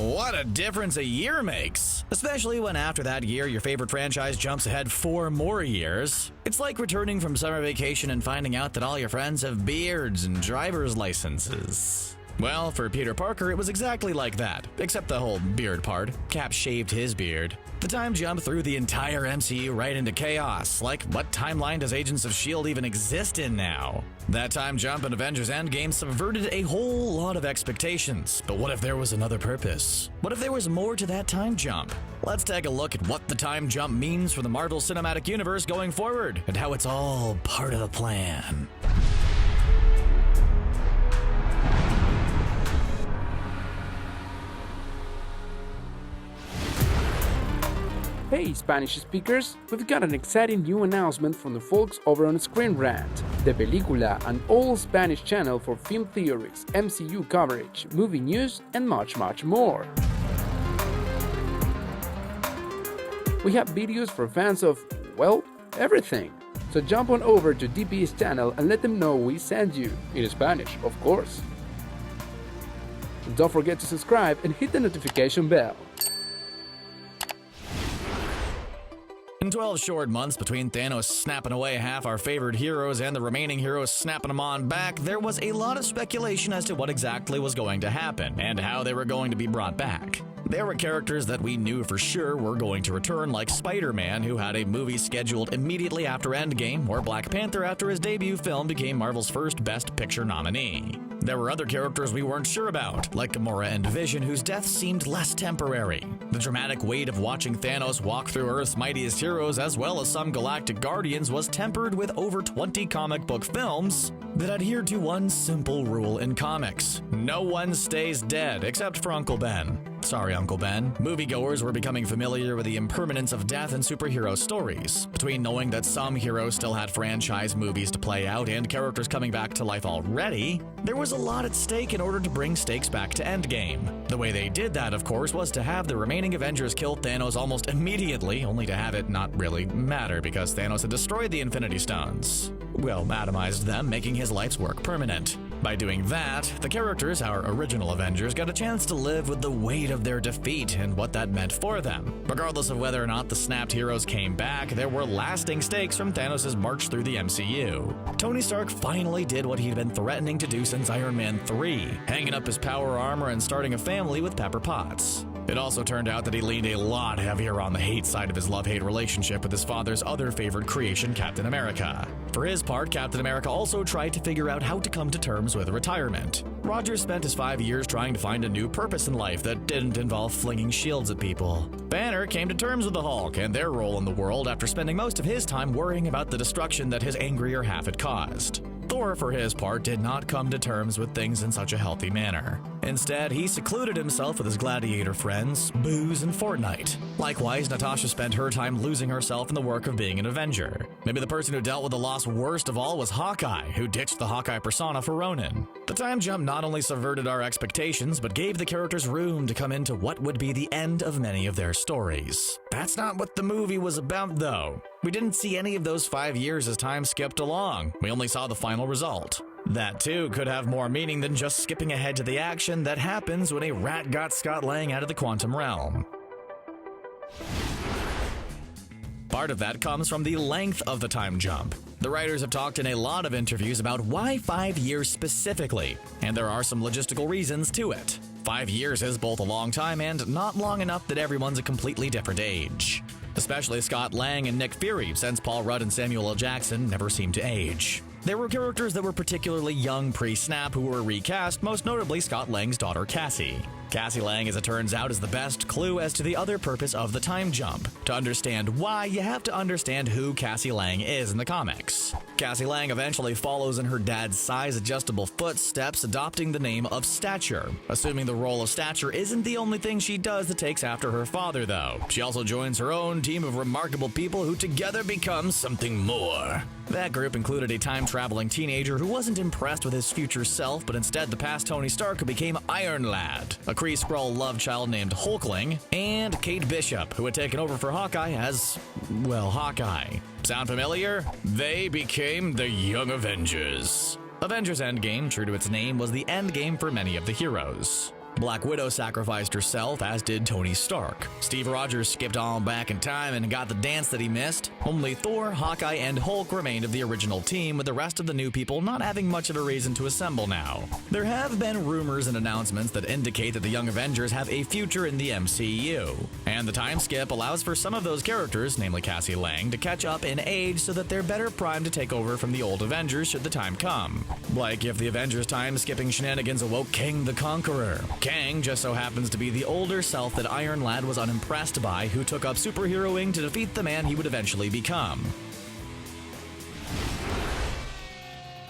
What a difference a year makes! Especially when after that year your favorite franchise jumps ahead 4 more years. It's like returning from summer vacation and finding out that all your friends have beards and driver's licenses. Well, for Peter Parker, it was exactly like that, except the whole beard part. Cap shaved his beard. The time jump threw the entire MCU right into chaos. Like, what timeline does Agents of S.H.I.E.L.D. even exist in now? That time jump in Avengers Endgame subverted a whole lot of expectations. But what if there was another purpose? What if there was more to that time jump? Let's take a look at what the time jump means for the Marvel Cinematic Universe going forward, and how it's all part of the plan. Hey Spanish speakers, we've got an exciting new announcement from the folks over on Screen Rant, the película, an all-Spanish channel for film theories, MCU coverage, movie news, and much more. We have videos for fans of, well, everything. So jump on over to DP's channel and let them know we sent you, in Spanish, of course. And don't forget to subscribe and hit the notification bell. In 12 short months between Thanos snapping away half our favorite heroes and the remaining heroes snapping them on back, there was a lot of speculation as to what exactly was going to happen and how they were going to be brought back. There were characters that we knew for sure were going to return, like Spider-Man, who had a movie scheduled immediately after Endgame, or Black Panther after his debut film became Marvel's first Best Picture nominee. There were other characters we weren't sure about, like Gamora and Vision, whose deaths seemed less temporary. The dramatic weight of watching Thanos walk through Earth's mightiest heroes, as well as some galactic guardians, was tempered with over 20 comic book films that adhered to one simple rule in comics: no one stays dead, except for Uncle Ben. Sorry, Uncle Ben. Moviegoers were becoming familiar with the impermanence of death in superhero stories. Between knowing that some heroes still had franchise movies to play out and characters coming back to life already, there was a lot at stake in order to bring stakes back to Endgame. The way they did that, of course, was to have the remaining Avengers kill Thanos almost immediately, only to have it not really matter because Thanos had destroyed the Infinity Stones. Well, atomized them, making his life's work permanent. By doing that, the characters, our original Avengers, got a chance to live with the weight of their defeat and what that meant for them. Regardless of whether or not the snapped heroes came back, there were lasting stakes from Thanos' march through the MCU. Tony Stark finally did what he'd been threatening to do since Iron Man 3, hanging up his power armor and starting a family with Pepper Potts. It also turned out that he leaned a lot heavier on the hate side of his love-hate relationship with his father's other favorite creation, Captain America. For his part, Captain America also tried to figure out how to come to terms with retirement. Roger spent his 5 years trying to find a new purpose in life that didn't involve flinging shields at people. Banner came to terms with the Hulk and their role in the world after spending most of his time worrying about the destruction that his angrier half had caused. Thor, for his part, did not come to terms with things in such a healthy manner. Instead, he secluded himself with his gladiator friends, booze, and Fortnite. Likewise, Natasha spent her time losing herself in the work of being an Avenger. Maybe the person who dealt with the loss worst of all was Hawkeye, who ditched the Hawkeye persona for Ronin. The time jump not only subverted our expectations, but gave the characters room to come into what would be the end of many of their stories. That's not what the movie was about, though. We didn't see any of those 5 years as time skipped along. We only saw the final result. That, too, could have more meaning than just skipping ahead to the action that happens when a rat got Scott Lang out of the quantum realm. Part of that comes from the length of the time jump. The writers have talked in a lot of interviews about why 5 years specifically, and there are some logistical reasons to it. 5 years is both a long time and not long enough that everyone's a completely different age. Especially Scott Lang and Nick Fury, since Paul Rudd and Samuel L. Jackson never seemed to age. There were characters that were particularly young pre-snap who were recast, most notably Scott Lang's daughter Cassie. Cassie Lang, as it turns out, is the best clue as to the other purpose of the time jump. To understand why, you have to understand who Cassie Lang is in the comics. Cassie Lang eventually follows in her dad's size-adjustable footsteps, adopting the name of Stature. Assuming the role of Stature isn't the only thing she does that takes after her father, though. She also joins her own team of remarkable people who together become something more. That group included a time-traveling teenager who wasn't impressed with his future self, but instead the past Tony Stark who became Iron Lad, a Kree-Skrull love child named Hulkling, and Kate Bishop, who had taken over for Hawkeye as, well, Hawkeye. Sound familiar? They became the Young Avengers. Avengers Endgame, true to its name, was the endgame for many of the heroes. Black Widow sacrificed herself, as did Tony Stark. Steve Rogers skipped on back in time and got the dance that he missed. Only Thor, Hawkeye, and Hulk remained of the original team, with the rest of the new people not having much of a reason to assemble now. There have been rumors and announcements that indicate that the Young Avengers have a future in the MCU, and the time skip allows for some of those characters, namely Cassie Lang, to catch up in age so that they're better primed to take over from the old Avengers should the time come. Like if the Avengers time-skipping shenanigans awoke Kang the Conqueror. Kang just so happens to be the older self that Iron Lad was unimpressed by, who took up superheroing to defeat the man he would eventually become.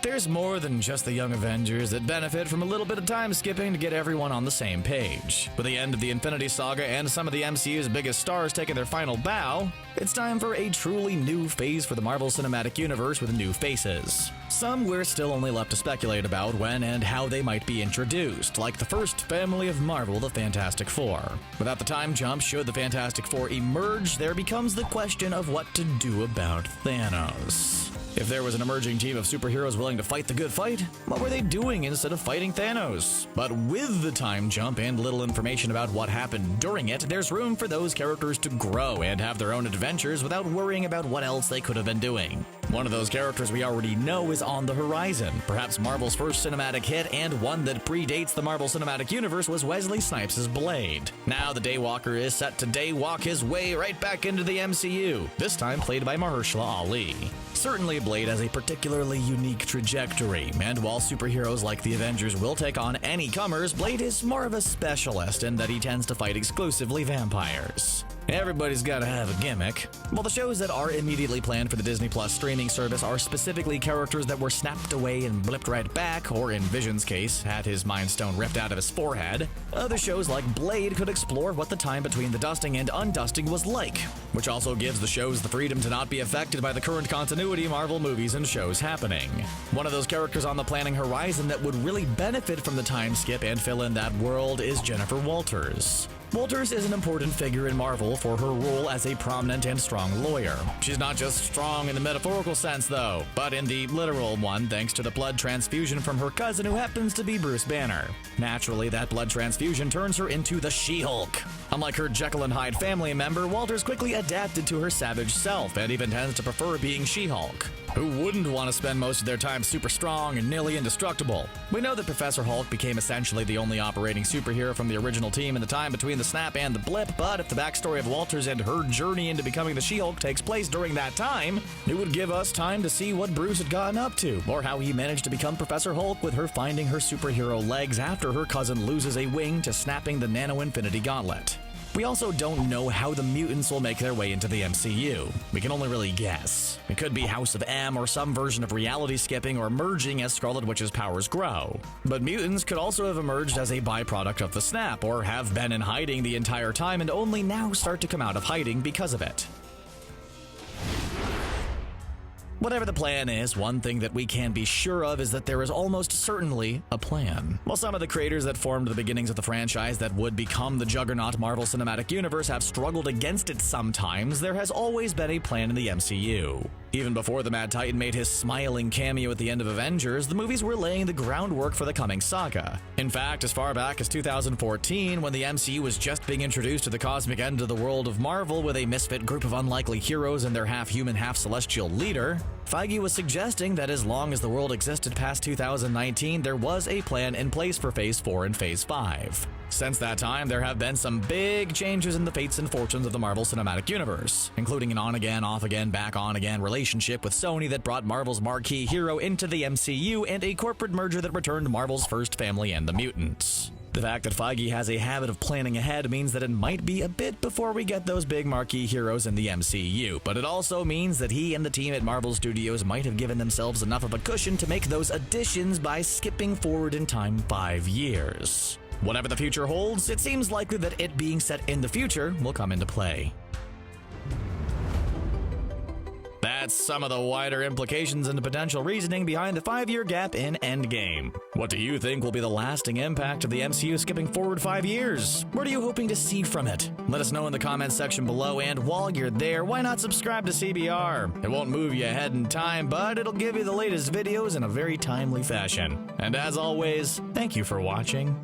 There's more than just the Young Avengers that benefit from a little bit of time skipping to get everyone on the same page. With the end of the Infinity Saga and some of the MCU's biggest stars taking their final bow, it's time for a truly new phase for the Marvel Cinematic Universe with new faces. Some we're still only left to speculate about when and how they might be introduced, like the first family of Marvel, the Fantastic Four. Without the time jump, should the Fantastic Four emerge, there becomes the question of what to do about Thanos. If there was an emerging team of superheroes willing to fight the good fight, what were they doing instead of fighting Thanos? But with the time jump and little information about what happened during it, there's room for those characters to grow and have their own adventures without worrying about what else they could have been doing. One of those characters we already know is on the horizon. Perhaps Marvel's first cinematic hit, and one that predates the Marvel Cinematic Universe, was Wesley Snipes' Blade. Now the Daywalker is set to daywalk his way right back into the MCU, this time played by Mahershala Ali. Certainly Blade has a particularly unique trajectory, and while superheroes like the Avengers will take on any comers, Blade is more of a specialist in that he tends to fight exclusively vampires. Everybody's gotta have a gimmick. While the shows that are immediately planned for the Disney Plus streaming service are specifically characters that were snapped away and blipped right back, or in Vision's case, had his Mind Stone ripped out of his forehead, other shows like Blade could explore what the time between the dusting and undusting was like, which also gives the shows the freedom to not be affected by the current continuity Marvel movies and shows happening. One of those characters on the planning horizon that would really benefit from the time skip and fill in that world is Jennifer Walters. Walters is an important figure in Marvel for her role as a prominent and strong lawyer. She's not just strong in the metaphorical sense, though, but in the literal one, thanks to the blood transfusion from her cousin, who happens to be Bruce Banner. Naturally, that blood transfusion turns her into the She-Hulk. Unlike her Jekyll and Hyde family member, Walters quickly adapted to her savage self and even tends to prefer being She-Hulk. Who wouldn't want to spend most of their time super strong and nearly indestructible? We know that Professor Hulk became essentially the only operating superhero from the original team in the time between the snap and the blip, but if the backstory of Walters and her journey into becoming the She-Hulk takes place during that time, it would give us time to see what Bruce had gotten up to, or how he managed to become Professor Hulk with her finding her superhero legs after her cousin loses a wing to snapping the Nano-Infinity Gauntlet. We also don't know how the mutants will make their way into the MCU. We can only really guess. It could be House of M or some version of reality skipping or merging as Scarlet Witch's powers grow. But mutants could also have emerged as a byproduct of the snap, or have been in hiding the entire time and only now start to come out of hiding because of it. Whatever the plan is, one thing that we can be sure of is that there is almost certainly a plan. While some of the creators that formed the beginnings of the franchise that would become the juggernaut Marvel Cinematic Universe have struggled against it sometimes, there has always been a plan in the MCU. Even before the Mad Titan made his smiling cameo at the end of Avengers, the movies were laying the groundwork for the coming saga. In fact, as far back as 2014, when the MCU was just being introduced to the cosmic end of the world of Marvel with a misfit group of unlikely heroes and their half-human, half-celestial leader, Feige was suggesting that as long as the world existed past 2019, there was a plan in place for Phase 4 and Phase 5. Since that time, there have been some big changes in the fates and fortunes of the Marvel Cinematic Universe, including an on-again, off-again, back-on-again relationship with Sony that brought Marvel's marquee hero into the MCU, and a corporate merger that returned Marvel's first family and the Mutants. The fact that Feige has a habit of planning ahead means that it might be a bit before we get those big marquee heroes in the MCU, but it also means that he and the team at Marvel Studios might have given themselves enough of a cushion to make those additions by skipping forward in time 5 years. Whatever the future holds, it seems likely that it being set in the future will come into play. That's some of the wider implications and potential reasoning behind the 5-year gap in Endgame. What do you think will be the lasting impact of the MCU skipping forward 5 years? What are you hoping to see from it? Let us know in the comments section below, and while you're there, why not subscribe to CBR? It won't move you ahead in time, but it'll give you the latest videos in a very timely fashion. And as always, thank you for watching.